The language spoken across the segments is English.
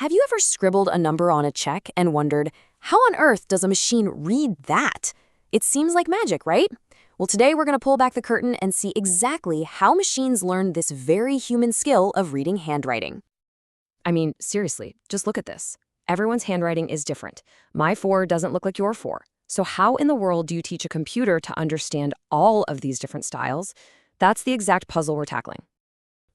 Have you ever scribbled a number on a check and wondered, how on earth does a machine read that? It seems like magic, right? Well, today we're going to pull back the curtain and see exactly how machines learn this very human skill of reading handwriting. I mean, seriously, just look at this. Everyone's handwriting is different. My 4 doesn't look like your 4. So how in the world do you teach a computer to understand all of these different styles? That's the exact puzzle we're tackling.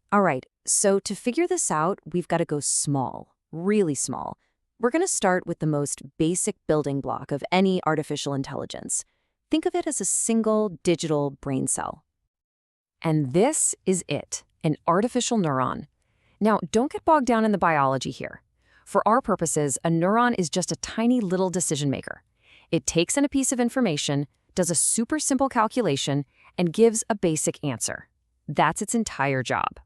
All right, so to figure this out, we've got to go small, really small. We're going to start with the most basic building block of any artificial intelligence. Think of it as a single digital brain cell. And this is it, an artificial neuron. Now, don't get bogged down in the biology here. For our purposes, a neuron is just a tiny little decision maker. It takes in a piece of information, does a super simple calculation, and gives a basic answer. That's its entire job.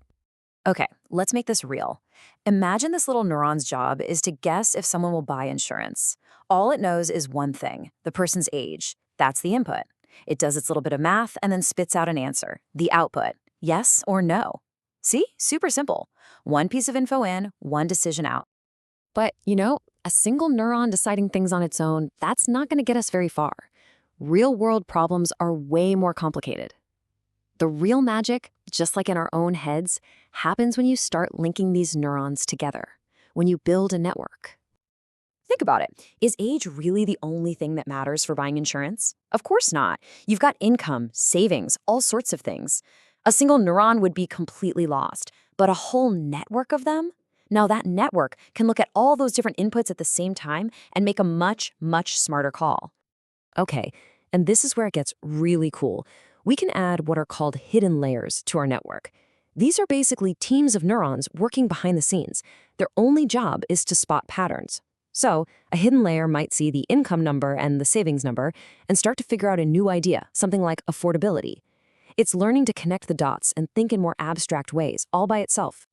Okay, let's make this real. Imagine this little neuron's job is to guess if someone will buy insurance. All it knows is one thing, the person's age. That's the input. It does its little bit of math and then spits out an answer, the output, yes or no. See? Super simple. One piece of info in, one decision out. But, a single neuron deciding things on its own, that's not going to get us very far. Real-world problems are way more complicated. The real magic, just like in our own heads, happens when you start linking these neurons together, when you build a network. Think about it. Is age really the only thing that matters for buying insurance? Of course not. You've got income, savings, all sorts of things. A single neuron would be completely lost, but a whole network of them? Now that network can look at all those different inputs at the same time and make a much, much smarter call. Okay, and this is where it gets really cool. We can add what are called hidden layers to our network. These are basically teams of neurons working behind the scenes. Their only job is to spot patterns. So, a hidden layer might see the income number and the savings number and start to figure out a new idea, something like affordability. It's learning to connect the dots and think in more abstract ways, all by itself.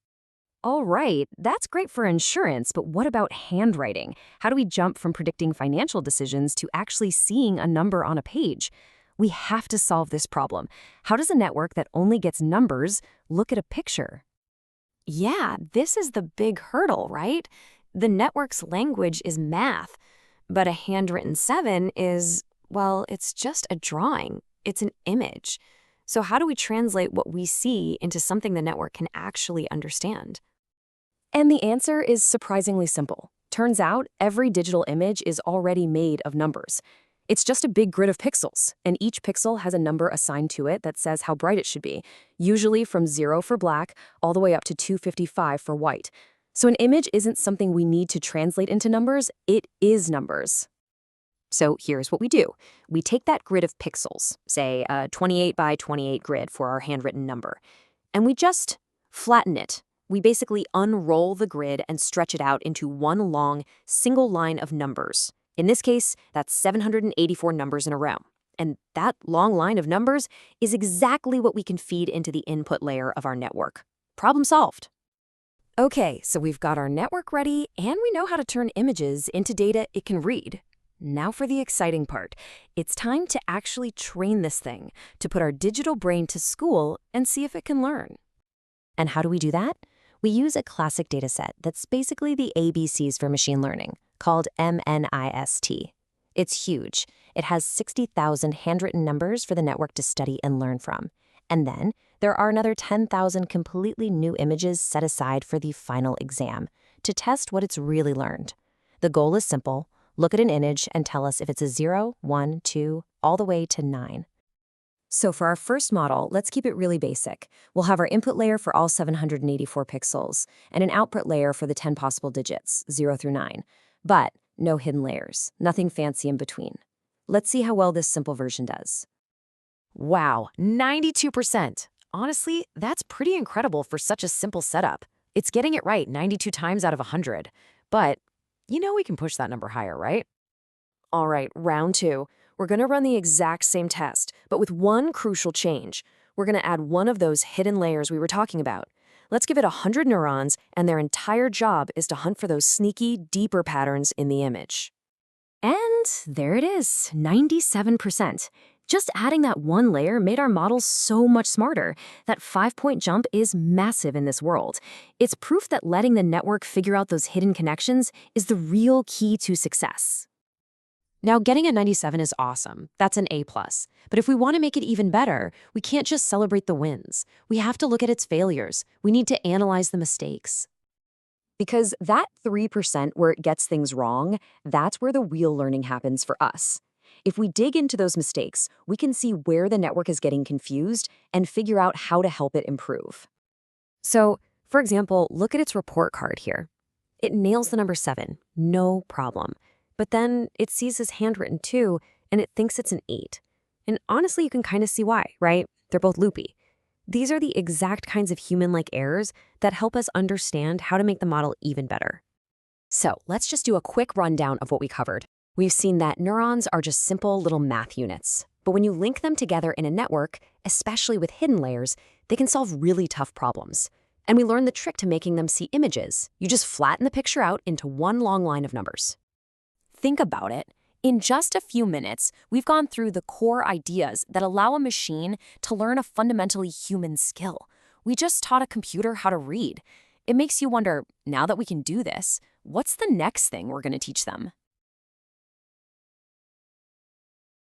All right, that's great for insurance, but what about handwriting? How do we jump from predicting financial decisions to actually seeing a number on a page? We have to solve this problem. How does a network that only gets numbers look at a picture? Yeah, this is the big hurdle, right? The network's language is math, but a handwritten 7 is, well, it's just a drawing. It's an image. So how do we translate what we see into something the network can actually understand? And the answer is surprisingly simple. Turns out, every digital image is already made of numbers. It's just a big grid of pixels, and each pixel has a number assigned to it that says how bright it should be, usually from 0 for black all the way up to 255 for white. So an image isn't something we need to translate into numbers, it is numbers. So here's what we do. We take that grid of pixels, say a 28 by 28 grid for our handwritten number, and we just flatten it. We basically unroll the grid and stretch it out into one long, single line of numbers. In this case, that's 784 numbers in a row. And that long line of numbers is exactly what we can feed into the input layer of our network. Problem solved. Okay, so we've got our network ready, and we know how to turn images into data it can read. Now for the exciting part. It's time to actually train this thing, to put our digital brain to school and see if it can learn. And how do we do that? We use a classic dataset that's basically the ABCs for machine learning, called MNIST. It's huge. It has 60,000 handwritten numbers for the network to study and learn from. And then there are another 10,000 completely new images set aside for the final exam, to test what it's really learned. The goal is simple. Look at an image and tell us if it's a 0, 1, 2, all the way to 9. So for our first model, let's keep it really basic. We'll have our input layer for all 784 pixels, and an output layer for the 10 possible digits, 0 through 9. But no hidden layers, nothing fancy in between. Let's see how well this simple version does. Wow, 92%. Honestly, that's pretty incredible for such a simple setup. It's getting it right 92 times out of 100. But, we can push that number higher, right? All right, round 2. We're going to run the exact same test, but with one crucial change. We're going to add one of those hidden layers we were talking about. Let's give it 100 neurons, and their entire job is to hunt for those sneaky, deeper patterns in the image. And there it is, 97%. Just adding that one layer made our models so much smarter. That 5-point jump is massive in this world. It's proof that letting the network figure out those hidden connections is the real key to success. Now, getting a 97 is awesome. That's an A+. But if we want to make it even better, we can't just celebrate the wins. We have to look at its failures. We need to analyze the mistakes. Because that 3% where it gets things wrong, that's where the real learning happens for us. If we dig into those mistakes, we can see where the network is getting confused and figure out how to help it improve. So, for example, look at its report card here. It nails the number 7, no problem. But then it sees his handwritten 2, and it thinks it's an 8. And honestly, you can kind of see why, right? They're both loopy. These are the exact kinds of human-like errors that help us understand how to make the model even better. So let's just do a quick rundown of what we covered. We've seen that neurons are just simple little math units. But when you link them together in a network, especially with hidden layers, they can solve really tough problems. And we learned the trick to making them see images. You just flatten the picture out into one long line of numbers. Think about it. In just a few minutes, we've gone through the core ideas that allow a machine to learn a fundamentally human skill. We just taught a computer how to read. It makes you wonder, now that we can do this, what's the next thing we're going to teach them?